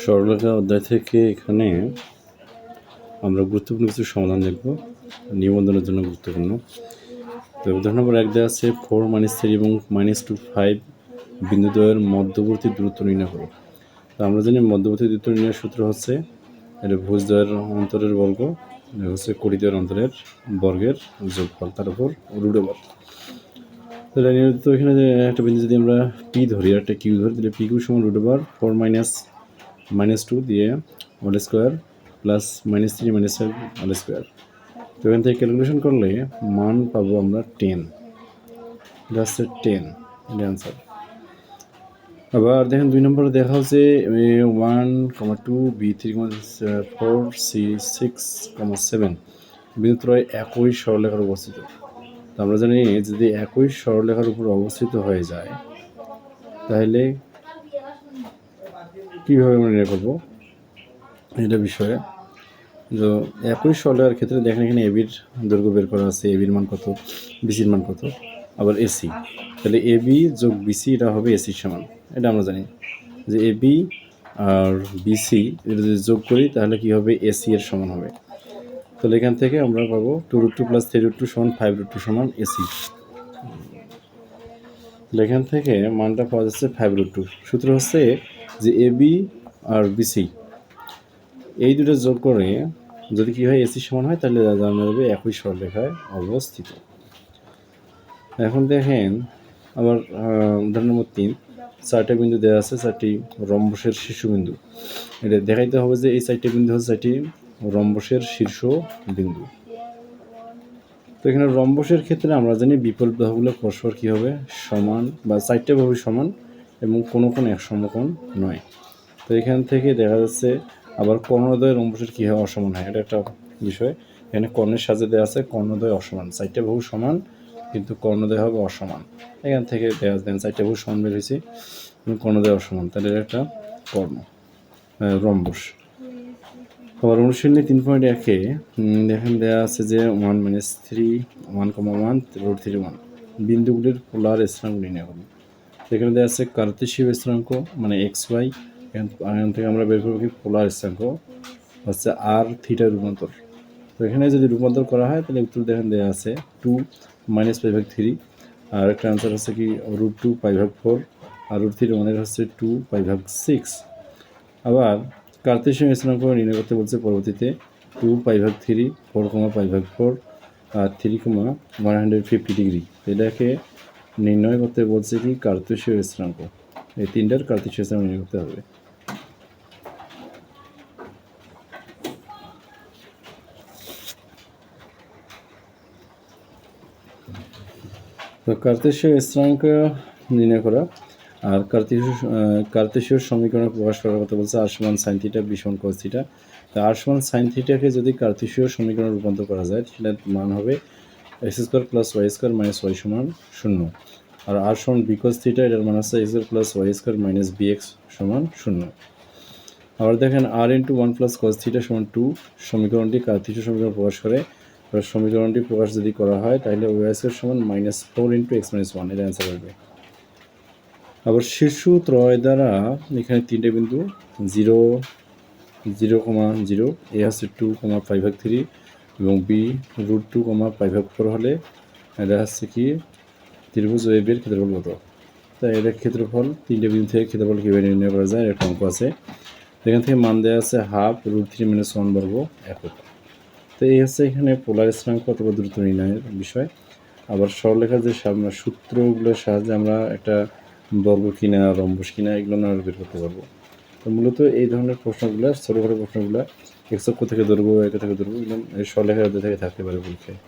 সরলরেখা অধ্যায় থেকে এখানে আমরা গুরুত্বপূর্ণ কিছু সমাধান দেখব, নিবন্ধনের জন্য গুরুত্বপূর্ণ। তো উদাহরণ নম্বর 1 দেওয়া আছে 4 - 3 এবং -2 5 বিন্দুদ্বয়ের মধ্যবর্তী দূরত্ব নির্ণয় করো। তো আমরা জানি মধ্যবর্তী দূরত্ব নির্ণয়ের সূত্র হচ্ছে এটা ভুজদ্বয়ের অন্তরের বর্গ হচ্ছে কড়িদ্বয়ের অন্তরের বর্গের যোগফল তার উপর √। তাহলে নিয়মিত এখানে একটা বিন্দু যদি আমরা পি ধরি আর একটা কিউ ধরি, তাহলে পি কিউ সমান √4 - 2 দিয়ে whole square plus -3 - 5 whole square. তো এখান থেকে ক্যালকুলেশন করলে মান পাবো আমরা 10। এটা হচ্ছে 10, এটা আনসার। আবার দেখেন 2 নম্বরে দেখা হচ্ছে 1,2 B3,4 C6,7 বিন্দুত্রয় একই সরলরেখার অবস্থিত। তো আমরা জানি যদি একই সরলরেখার উপর অবস্থিত হয়ে যায় তাহলে কীভাবে আমরা নির্ণয় করবো এটা বিষয়ে। তো একই সরলরেখার ক্ষেত্রে দেখেন এখানে এবির দৈর্ঘ্য বের করা আছে, এবির মান কত, বিসির মান কত, আবার এসি, তাহলে এবি যোগ বিসি এটা হবে এসির সমান। এটা আমরা জানি যে এবি আর বিসি এটা যদি যোগ করি তাহলে কি হবে, এসি এর সমান হবে। তাহলে এখান থেকে আমরা পাবো 2√2 + 3√2 সমান 5√2 সমান এসি। তাহলে এখান থেকে মানটা পাওয়া যাচ্ছে 5√2। সূত্র হচ্ছে যে এবি আর বিসি এই দুটো যোগ করে যদি কি হয় এসি সমান হয় তাহলে জানা যাবে একই সরলরেখায় অবস্থিত। এখন দেখেন আবার উদাহরণ নম্বর 3, 4টা বিন্দু দেওয়া আছে, 4টি রম্বসের শীর্ষবিন্দু। এটা দেখাইতে হবে যে এই 4টি বিন্দু হচ্ছে 4টি রম্বসের শীর্ষ বিন্দু। তো এখানে রম্বসের ক্ষেত্রে আমরা জানি বিপরীত বাহুগুলো পরস্পর কী হবে, সমান, বা 4টে বাহু সমান এবং কোনো কোণ এক সমকোণ নয়। তো এখান থেকে দেখা যাচ্ছে আবার কর্ণদ্বয় রম্বসের কী হয়, অসমান হয়। এটা একটা বিষয়। এখানে কর্ণের সাজে দেওয়া আছে কর্ণদ্বয় অসমান, 4টে বাহু সমান কিন্তু কর্ণদ্বয় হবে অসমান। এখান থেকে দেখা দেন 4টে বাহু সমান বের হয়েছে এবং কর্ণদ্বয় অসমান, তাহলে এটা একটা কর্ণ রম্বস। আবার অনুশীলনী 3.1-এ দেখেন দেওয়া আছে যে 1 - 3 1,1 √3 1 বিন্দুগুলির পোলার স্থানাঙ্ক নির্ণয় করুন। এখানে দেওয়া আছে কার্তেশীয় স্থানাঙ্ক মানে XY, এখান থেকে আমরা বের করব কি পোলার স্থানাঙ্ক হচ্ছে আর থিটা রূপান্তর। তো এখানে যদি রূপান্তর করা হয় তাহলে উত্তর দেখেন দেওয়া আছে 2 - π/3, আর একটা আনসার হচ্ছে কি √2 π/4, আর √3 1 হচ্ছে 2 π/6। আবার কার্তেশীয় স্থানাঙ্ক নির্ণয় করতে বলছে পরবর্তীতে 2 π/3, 4, π/4 আর 3, 150 ডিগ্রি। এটাকে নির্ণয় করতে বলছে কি কার্তেশীয় স্থানাঙ্ক। এই তিনটার কার্তেশীয় স্থানাঙ্ক নির্ণয় করতে হবে। তো কার্তেশীয় স্থানাঙ্ক নির্ণয় করা আর কার্তেশীয় সমীকরণ প্রকাশ করার কথা বলছে r = sin θ, b = cos θ। তো r = sin θ-কে যদি কার্তেশীয় সমীকরণে রূপান্তর করা যায় তাহলে মান হবে x² + y² - y = 0। আর r = b cos θ, এটার মান আছে x² + y² - bx = 0। আবার দেখেন r × 1 + cos θ = 2 সমীকরণটি কার্তেশীয় সমীকরণ প্রকাশ করে। সমীকরণটি প্রকাশ যদি করা হয় তাহলে y² = -4 × x - 1, এটা অ্যান্সার হবে। আবার শীর্ষ ত্রয় দ্বারা এখানে 3টে বিন্দু 0, 0, 0, এ হচ্ছে 2, π/3 এবং বি √2, π/4 হলে এটা হচ্ছে কি ত্রিভুজ AB এর ক্ষেত্রফল কত। তাই এটা ক্ষেত্রফল 3টে বিন্দু থেকে ক্ষেত্রফল কীভাবে নির্ণয় করা যায় একটা অঙ্ক আছে। এখান থেকে মান দেওয়া আছে ½ √3 - 1 বর্গ একক। তো এই হচ্ছে এখানে পোলার স্থানাঙ্ক অথবা দূরত্ব নির্ণয়ের বিষয়। আবার সরলরেখার যে সূত্রগুলোর সাহায্যে আমরা একটা বর্গ কিনা রম্বস কিনা এগুলো আমরা বের করতে পারবো। তো মূলত এই ধরনের প্রশ্নগুলো ছোটোখাটো প্রশ্নগুলো x অক্ষ থেকে দৈর্ঘ্য, y অক্ষ থেকে দৈর্ঘ্য, এই সরলরেখার থেকে থাকতে পারে পরীক্ষায়।